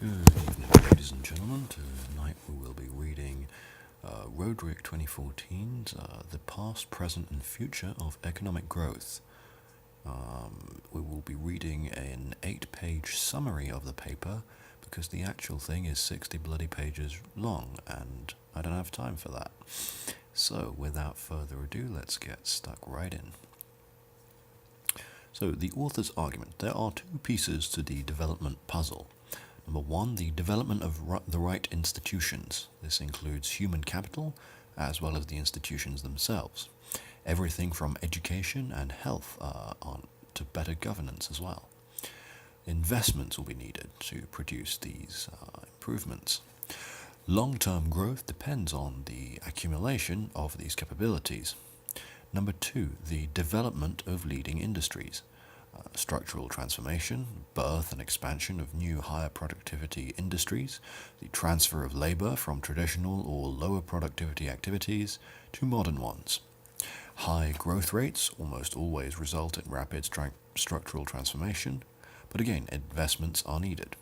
Good evening, ladies and gentlemen. Tonight we will be reading Rodrik 2014's The Past, Present and Future of Economic Growth. We will be reading an 8-page summary of the paper because the actual thing is 60 bloody pages long and I don't have time for that. So without further ado, let's get stuck right in. So the author's argument: there are two pieces to the development puzzle. Number one, the development of the right institutions. This includes human capital as well as the institutions themselves. Everything from education and health on to better governance as well. Investments will be needed to produce these improvements. Long-term growth depends on the accumulation of these capabilities. Number two, the development of leading industries. Structural transformation, birth and expansion of new higher productivity industries, the transfer of labor from traditional or lower productivity activities to modern ones. High growth rates almost always result in rapid structural transformation, but again, investments are needed.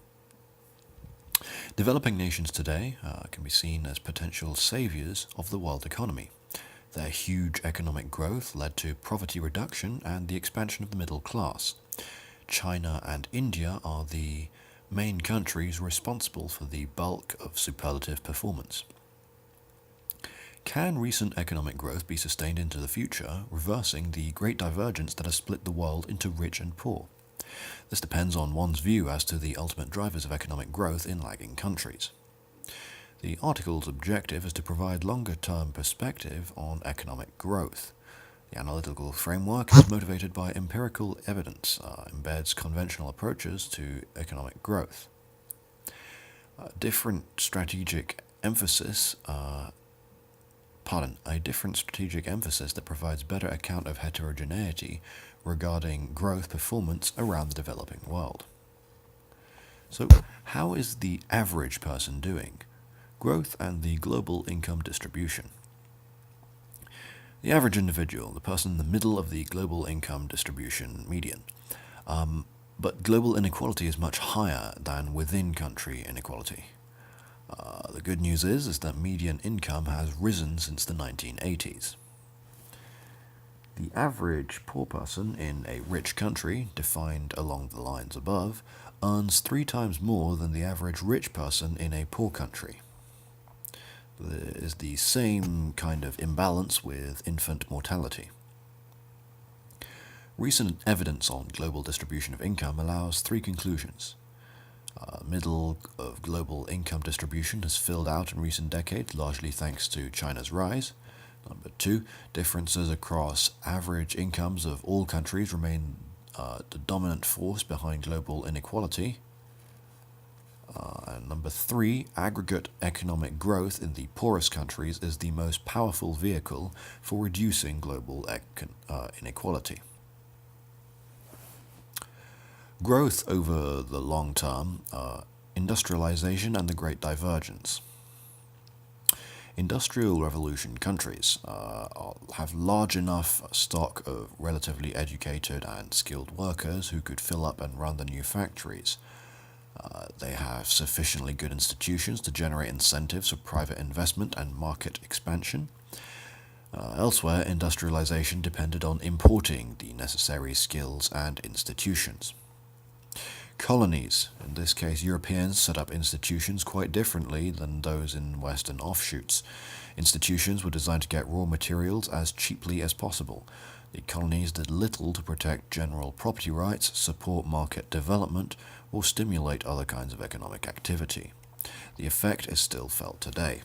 Developing nations today can be seen as potential saviors of the world economy. Their huge economic growth led to poverty reduction and the expansion of the middle class. China and India are the main countries responsible for the bulk of superlative performance. Can recent economic growth be sustained into the future, reversing the great divergence that has split the world into rich and poor? This depends on one's view as to the ultimate drivers of economic growth in lagging countries. The article's objective is to provide longer-term perspective on economic growth. The analytical framework is motivated by empirical evidence, embeds conventional approaches to economic growth. A different strategic emphasis that provides better account of heterogeneity regarding growth performance around the developing world. So, how is the average person doing? Growth and the global income distribution. The average individual, the person in the middle of the global income distribution median. But global inequality is much higher than within country inequality. The good news is that median income has risen since the 1980s. The average poor person in a rich country, defined along the lines above, earns 3 times more than the average rich person in a poor country. There is the same kind of imbalance with infant mortality. Recent evidence on global distribution of income allows 3 conclusions. Middle of global income distribution has filled out in recent decades, largely thanks to China's rise. Number 2, differences across average incomes of all countries remain the dominant force behind global inequality. And number 3, aggregate economic growth in the poorest countries is the most powerful vehicle for reducing global inequality. Growth over the long term, industrialization and the Great Divergence. Industrial revolution countries have large enough stock of relatively educated and skilled workers who could fill up and run the new factories. They have sufficiently good institutions to generate incentives for private investment and market expansion. Elsewhere, industrialization depended on importing the necessary skills and institutions. Colonies, in this case Europeans, set up institutions quite differently than those in Western offshoots. Institutions were designed to get raw materials as cheaply as possible. The colonies did little to protect general property rights, support market development, or stimulate other kinds of economic activity. The effect is still felt today.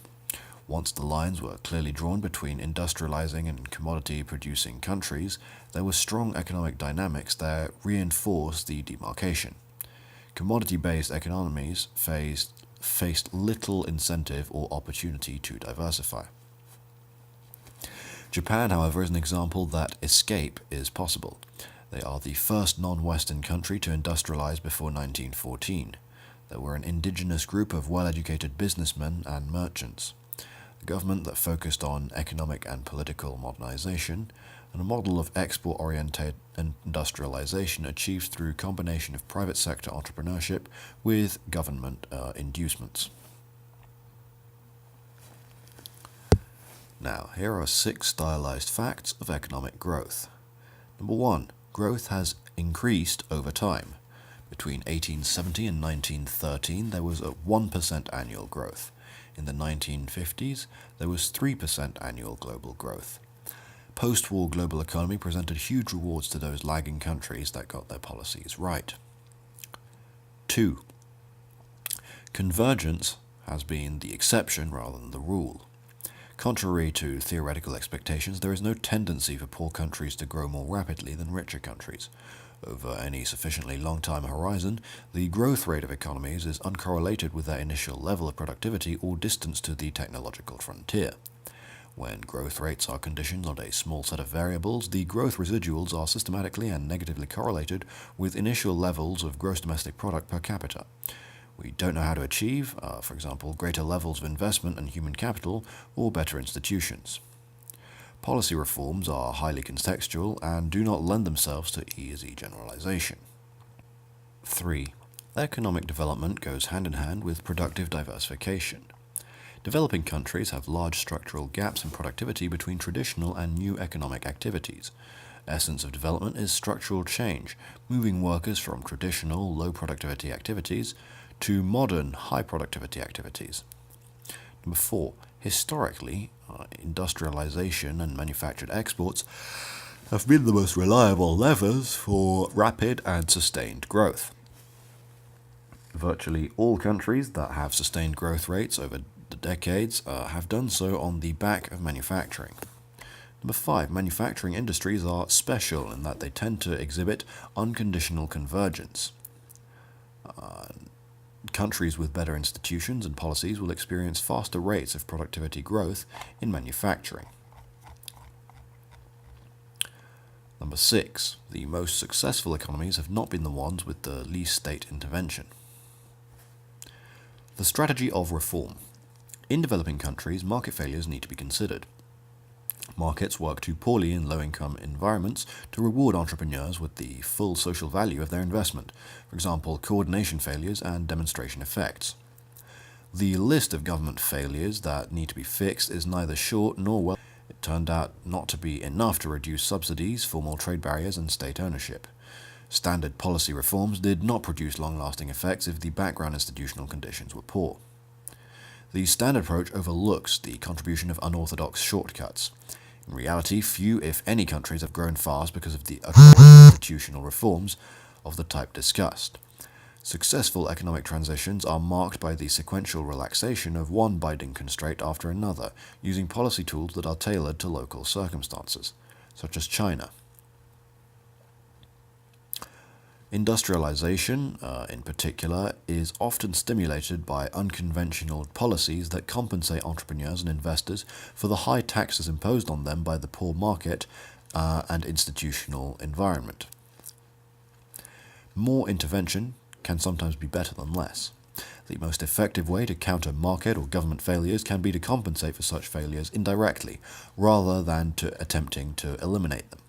Once the lines were clearly drawn between industrializing and commodity-producing countries, there were strong economic dynamics that reinforced the demarcation. Commodity-based economies faced little incentive or opportunity to diversify. Japan, however, is an example that escape is possible. They are the first non-Western country to industrialize before 1914. They were an indigenous group of well-educated businessmen and merchants. A government that focused on economic and political modernization, and a model of export-oriented industrialization achieved through combination of private sector entrepreneurship with government inducements. Now, here are 6 stylized facts of economic growth. Number 1. Growth has increased over time. Between 1870 and 1913, there was a 1% annual growth. In the 1950s, there was 3% annual global growth. Post-war global economy presented huge rewards to those lagging countries that got their policies right. 2. Convergence has been the exception rather than the rule. Contrary to theoretical expectations, there is no tendency for poor countries to grow more rapidly than richer countries. Over any sufficiently long time horizon, the growth rate of economies is uncorrelated with their initial level of productivity or distance to the technological frontier. When growth rates are conditioned on a small set of variables, the growth residuals are systematically and negatively correlated with initial levels of gross domestic product per capita. We don't know how to achieve, for example, greater levels of investment and human capital or better institutions. Policy reforms are highly contextual and do not lend themselves to easy generalization. 3. Economic development goes hand in hand with productive diversification. Developing countries have large structural gaps in productivity between traditional and new economic activities. Essence of development is structural change, moving workers from traditional low productivity activities to modern high productivity activities. Number 4. Historically, industrialization and manufactured exports have been the most reliable levers for rapid and sustained growth. Virtually all countries that have sustained growth rates over the decades have done so on the back of manufacturing. Number 5. Manufacturing industries are special in that they tend to exhibit unconditional convergence. Countries with better institutions and policies will experience faster rates of productivity growth in manufacturing. Number 6. The most successful economies have not been the ones with the least state intervention. The strategy of reform. In developing countries, market failures need to be considered. Markets work too poorly in low-income environments to reward entrepreneurs with the full social value of their investment, for example, coordination failures and demonstration effects. The list of government failures that need to be fixed is neither short nor well. It turned out not to be enough to reduce subsidies, formal trade barriers, and state ownership. Standard policy reforms did not produce long-lasting effects if the background institutional conditions were poor. The standard approach overlooks the contribution of unorthodox shortcuts. In reality, few, if any, countries have grown fast because of the institutional reforms of the type discussed. Successful economic transitions are marked by the sequential relaxation of one binding constraint after another, using policy tools that are tailored to local circumstances, such as China. Industrialization, in particular, is often stimulated by unconventional policies that compensate entrepreneurs and investors for the high taxes imposed on them by the poor market and institutional environment. More intervention can sometimes be better than less. The most effective way to counter market or government failures can be to compensate for such failures indirectly, rather than attempting to eliminate them.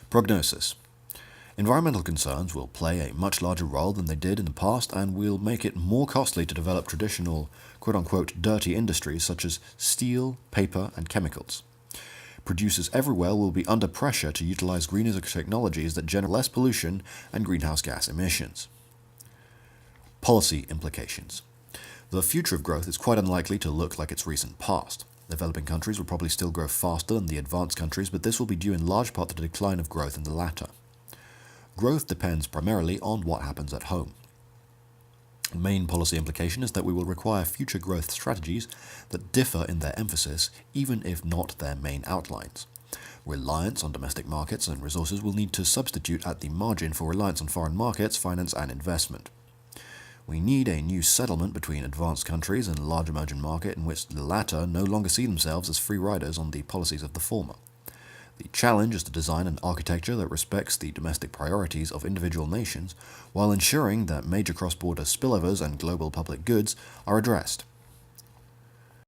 Prognosis. Environmental concerns will play a much larger role than they did in the past and will make it more costly to develop traditional, quote-unquote, dirty industries such as steel, paper, and chemicals. Producers everywhere will be under pressure to utilize greener technologies that generate less pollution and greenhouse gas emissions. Policy implications. The future of growth is quite unlikely to look like its recent past. Developing countries will probably still grow faster than the advanced countries, but this will be due in large part to the decline of growth in the latter. Growth depends primarily on what happens at home. The main policy implication is that we will require future growth strategies that differ in their emphasis, even if not their main outlines. Reliance on domestic markets and resources will need to substitute at the margin for reliance on foreign markets, finance, and investment. We need a new settlement between advanced countries and a large emerging market in which the latter no longer see themselves as free riders on the policies of the former. The challenge is to design an architecture that respects the domestic priorities of individual nations while ensuring that major cross-border spillovers and global public goods are addressed.